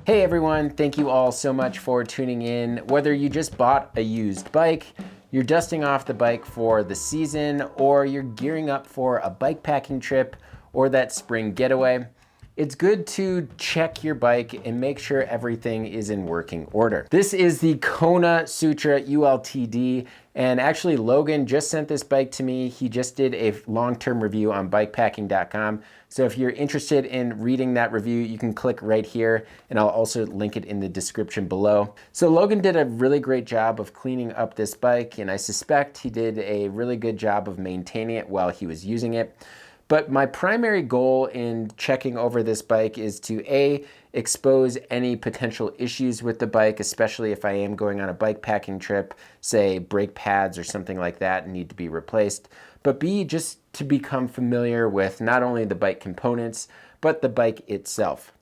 Hey everyone, thank you all so much for tuning in. Whether you just bought a used bike, you're dusting off the bike for the season, or you're gearing up for a bike packing trip or that spring getaway, it's good to check your bike and make sure everything is in working order. This is the Kona Sutra ULTD, and actually Logan just sent this bike to me. He just did a long-term review on BIKEPACKING.com. So if you're interested in reading that review, you can click right here, and I'll also link it in the description below. So Logan did a really great job of cleaning up this bike, and I suspect he did a really good job of maintaining it while he was using it. But my primary goal in checking over this bike is to expose any potential issues with the bike, especially if I am going on a bike packing trip, say brake pads or something like that need to be replaced. But B, just to become familiar with not only the bike components, but the bike itself.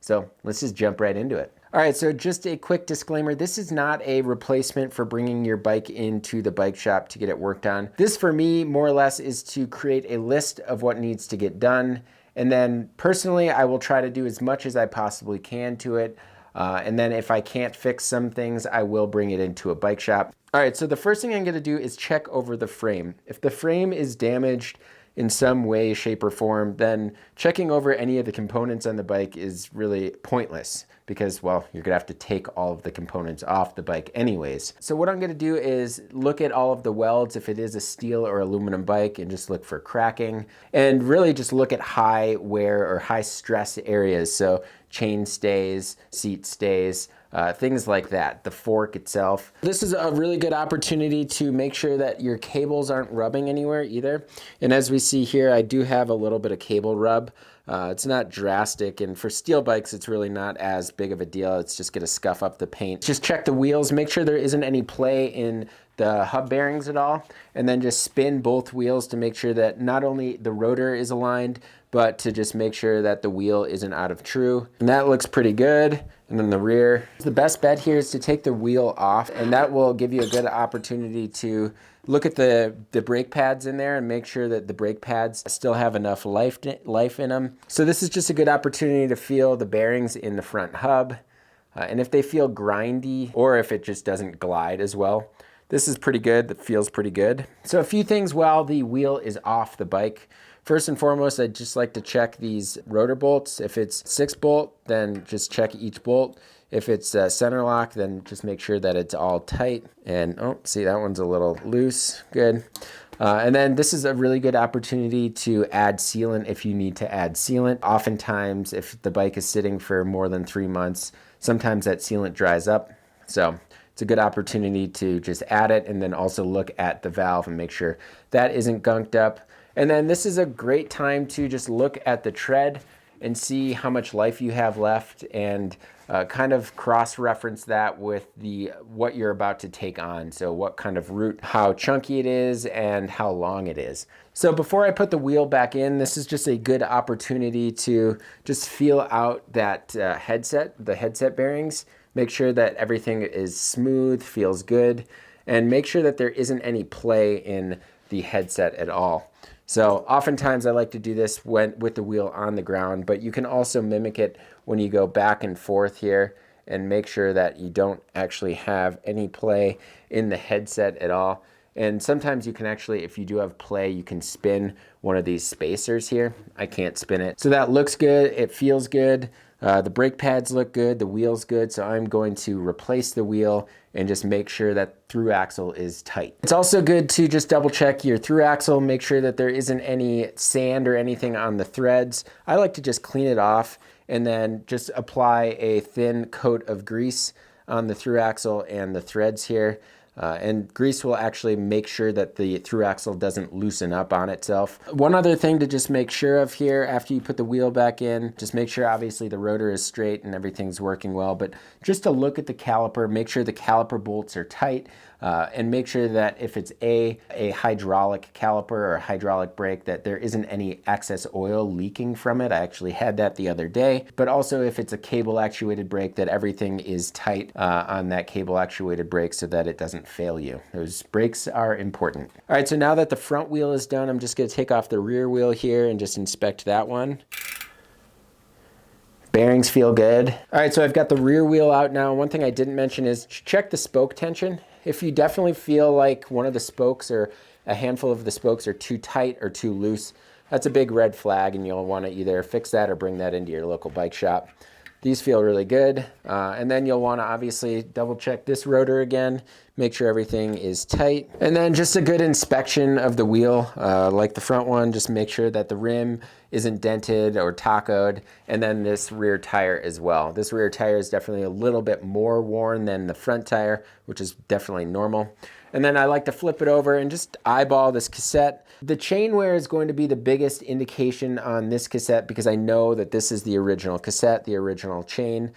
So let's just jump right into it. All right, so just a quick disclaimer. This is not a replacement for bringing your bike into the bike shop to get it worked on. This for me, more or less, is to create a list of what needs to get done. And then personally, I will try to do as much as I possibly can to it. And then if I can't fix some things, I will bring it into a bike shop. All right, so the first thing I'm gonna do is check over the frame. If the frame is damaged in some way, shape, or form, then checking over any of the components on the bike is really pointless because, well, you're gonna have to take all of the components off the bike anyways. So what I'm gonna do is look at all of the welds if it is a steel or aluminum bike and just look for cracking, and really just look at high wear or high stress areas. So chain stays, seat stays, things like that, the fork itself. This is a really good opportunity to make sure that your cables aren't rubbing anywhere either. And as we see here, I do have a little bit of cable rub. It's not drastic, and for steel bikes, it's really not as big of a deal. It's just gonna scuff up the paint. Just check the wheels, make sure there isn't any play in the hub bearings at all, and then just spin both wheels to make sure that not only the rotor is aligned, but to just make sure that the wheel isn't out of true. And that looks pretty good. And then the rear. The best bet here is to take the wheel off, and that will give you a good opportunity to look at the brake pads in there and make sure that the brake pads still have enough life in them. So this is just a good opportunity to feel the bearings in the front hub. And if they feel grindy, or if it just doesn't glide as well, this is pretty good. That feels pretty good. So a few things while the wheel is off the bike. First and foremost, I'd just like to check these rotor bolts. If it's 6-bolt, then just check each bolt. If it's center lock, then just make sure that it's all tight. And oh, see, that one's a little loose. Good. And then this is a really good opportunity to add sealant if you need to add sealant. Oftentimes, if the bike is sitting for more than 3 months, sometimes that sealant dries up. So it's a good opportunity to just add it, and then also look at the valve and make sure that isn't gunked up. And then this is a great time to just look at the tread and see how much life you have left, and kind of cross-reference that with what you're about to take on. So what kind of route, how chunky it is, and how long it is. So before I put the wheel back in, this is just a good opportunity to just feel out that the headset bearings. Make sure that everything is smooth, feels good, and make sure that there isn't any play in the headset at all. So oftentimes I like to do this with the wheel on the ground, but you can also mimic it when you go back and forth here and make sure that you don't actually have any play in the headset at all. And sometimes you can actually, if you do have play, you can spin one of these spacers here. I can't spin it. So that looks good, it feels good. The brake pads look good, the wheel's good, so I'm going to replace the wheel and just make sure that through axle is tight. It's also good to just double check your through axle, make sure that there isn't any sand or anything on the threads. I like to just clean it off and then just apply a thin coat of grease on the through axle and the threads here. And grease will actually make sure that the through axle doesn't loosen up on itself. One other thing to just make sure of here after you put the wheel back in, just make sure obviously the rotor is straight and everything's working well, but just to look at the caliper, make sure the caliper bolts are tight, and make sure that if it's a hydraulic caliper or a hydraulic brake, that there isn't any excess oil leaking from it. I actually had that the other day. But also if it's a cable actuated brake, that everything is tight on that cable actuated brake so that it doesn't fail you. Those brakes are important. All right, so now that the front wheel is done, I'm just gonna take off the rear wheel here and just inspect that one. Bearings feel good. All right, so I've got the rear wheel out now. One thing I didn't mention is check the spoke tension. If you definitely feel like one of the spokes or a handful of the spokes are too tight or too loose, that's a big red flag, and you'll want to either fix that or bring that into your local bike shop. These feel really good. And then you'll want to obviously double check this rotor again, make sure everything is tight. And then just a good inspection of the wheel, like the front one, just make sure that the rim isn't dented or tacoed. And then this rear tire as well. This rear tire is definitely a little bit more worn than the front tire, which is definitely normal. And then I like to flip it over and just eyeball this cassette. The chain wear is going to be the biggest indication on this cassette because I know that this is the original cassette, the original chain.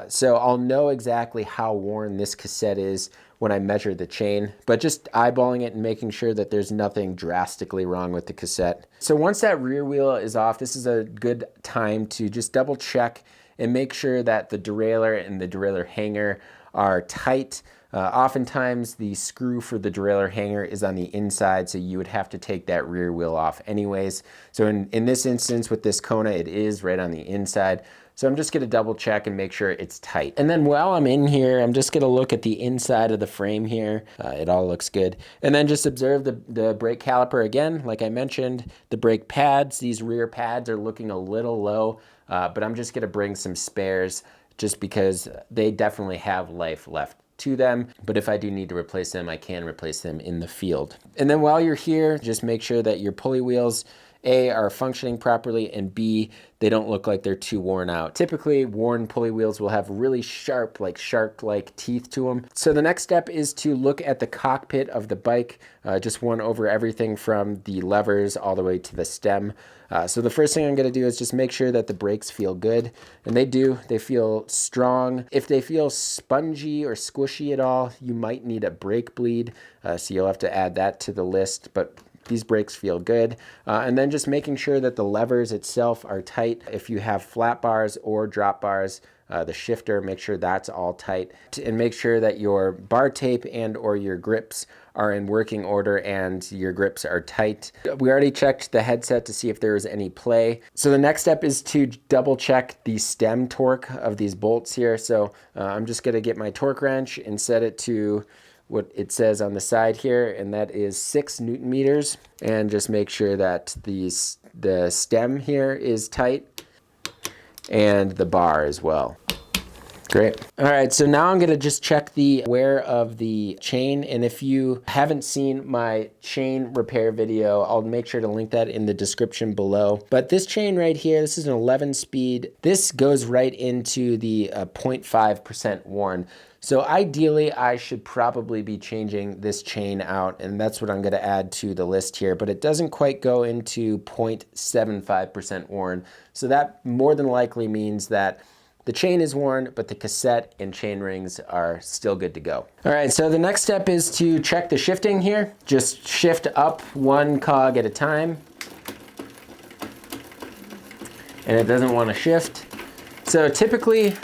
So I'll know exactly how worn this cassette is when I measure the chain, but just eyeballing it and making sure that there's nothing drastically wrong with the cassette. So once that rear wheel is off, this is a good time to just double check and make sure that the derailleur and the derailleur hanger are tight. Oftentimes the screw for the derailleur hanger is on the inside, so you would have to take that rear wheel off anyways. So in this instance with this Kona, it is right on the inside. So I'm just gonna double check and make sure it's tight. And then while I'm in here, I'm just gonna look at the inside of the frame here. It all looks good. And then just observe the brake caliper again. Like I mentioned, the brake pads, these rear pads are looking a little low, but I'm just gonna bring some spares just because they definitely have life left to them, but if I do need to replace them, I can replace them in the field. And then while you're here, just make sure that your pulley wheels, A, are functioning properly, and B, they don't look like they're too worn out. Typically, worn pulley wheels will have really sharp, like shark-like teeth to them. So the next step is to look at the cockpit of the bike, just one over everything from the levers all the way to the stem. So the first thing I'm gonna do is just make sure that the brakes feel good, and they do. They feel strong. If they feel spongy or squishy at all, you might need a brake bleed, so you'll have to add that to the list, but these brakes feel good. And then just making sure that the levers itself are tight. If you have flat bars or drop bars, the shifter, make sure that's all tight. And make sure that your bar tape and or your grips are in working order and your grips are tight. We already checked the headset to see if there was any play. So the next step is to double check the stem torque of these bolts here. So I'm just gonna get my torque wrench and set it to what it says on the side here, and that is 6 Newton meters. And just make sure that the stem here is tight and the bar as well. Great. All right, so now I'm gonna just check the wear of the chain, and if you haven't seen my chain repair video, I'll make sure to link that in the description below. But this chain right here, this is an 11 speed. This goes right into the 0.5% worn. So ideally, I should probably be changing this chain out, and that's what I'm gonna add to the list here, but it doesn't quite go into 0.75% worn. So that more than likely means that the chain is worn, but the cassette and chain rings are still good to go. All right, so the next step is to check the shifting here. Just shift up one cog at a time. And it doesn't want to shift. So typically,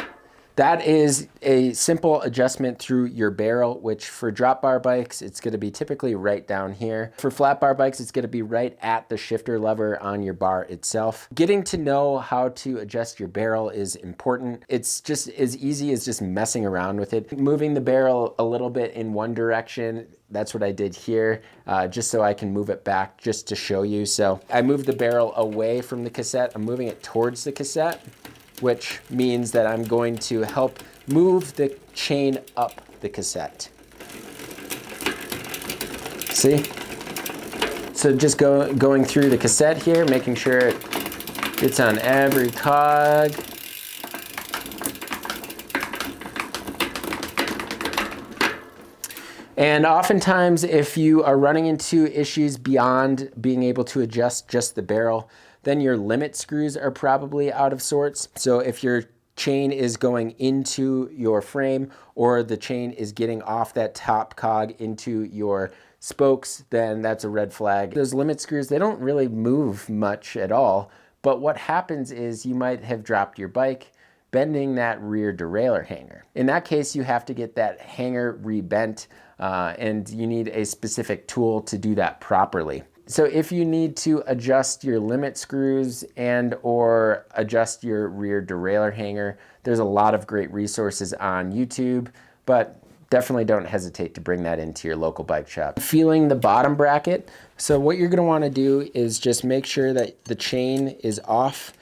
that is a simple adjustment through your barrel, which for drop bar bikes, it's gonna be typically right down here. For flat bar bikes, it's gonna be right at the shifter lever on your bar itself. Getting to know how to adjust your barrel is important. It's just as easy as just messing around with it. Moving the barrel a little bit in one direction, that's what I did here, just so I can move it back just to show you. So I moved the barrel away from the cassette. I'm moving it towards the cassette, which means that I'm going to help move the chain up the cassette. See? So just going through the cassette here, making sure it gets on every cog. And oftentimes, if you are running into issues beyond being able to adjust just the barrel, then your limit screws are probably out of sorts. So if your chain is going into your frame or the chain is getting off that top cog into your spokes, then that's a red flag. Those limit screws, they don't really move much at all, but what happens is you might have dropped your bike, bending that rear derailleur hanger. In that case, you have to get that hanger rebent, and you need a specific tool to do that properly. So if you need to adjust your limit screws and or adjust your rear derailleur hanger, there's a lot of great resources on YouTube, but definitely don't hesitate to bring that into your local bike shop. Feeling the bottom bracket. So what you're gonna wanna do is just make sure that the chain is off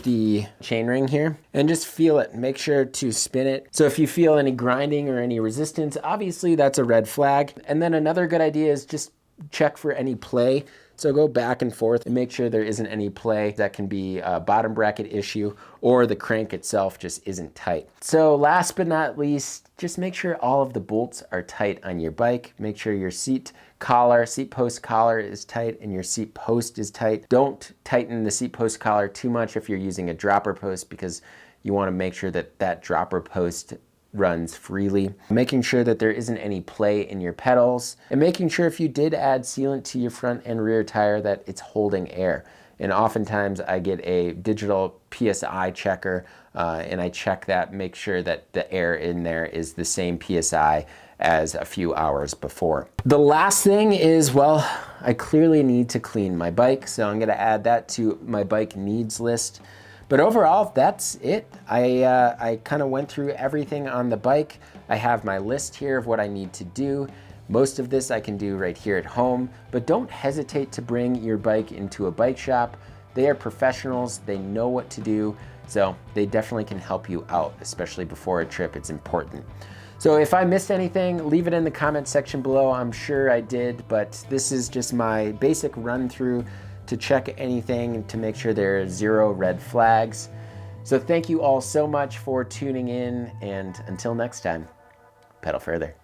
the chain ring here and just feel it. Make sure to spin it. So if you feel any grinding or any resistance, obviously that's a red flag. And then another good idea is just check for any play. So go back and forth and make sure there isn't any play. That can be a bottom bracket issue or the crank itself just isn't tight. So last but not least, just make sure all of the bolts are tight on your bike. Make sure your seat post collar is tight and your seat post is tight. Don't tighten the seat post collar too much if you're using a dropper post, because you want to make sure that that dropper post runs freely. Making sure that there isn't any play in your pedals, and making sure if you did add sealant to your front and rear tire that it's holding air. And oftentimes I get a digital PSI checker and I check that, make sure that the air in there is the same PSI as a few hours before. The last thing is, well, I clearly need to clean my bike, so I'm gonna add that to my bike needs list. But overall, that's it. I kind of went through everything on the bike. I have my list here of what I need to do. Most of this I can do right here at home, but don't hesitate to bring your bike into a bike shop. They are professionals, they know what to do, so they definitely can help you out, especially before a trip. It's important. So if I missed anything, leave it in the comment section below. I'm sure I did, but this is just my basic run through to check anything to make sure there are 0 red flags. So thank you all so much for tuning in, and until next time, pedal further.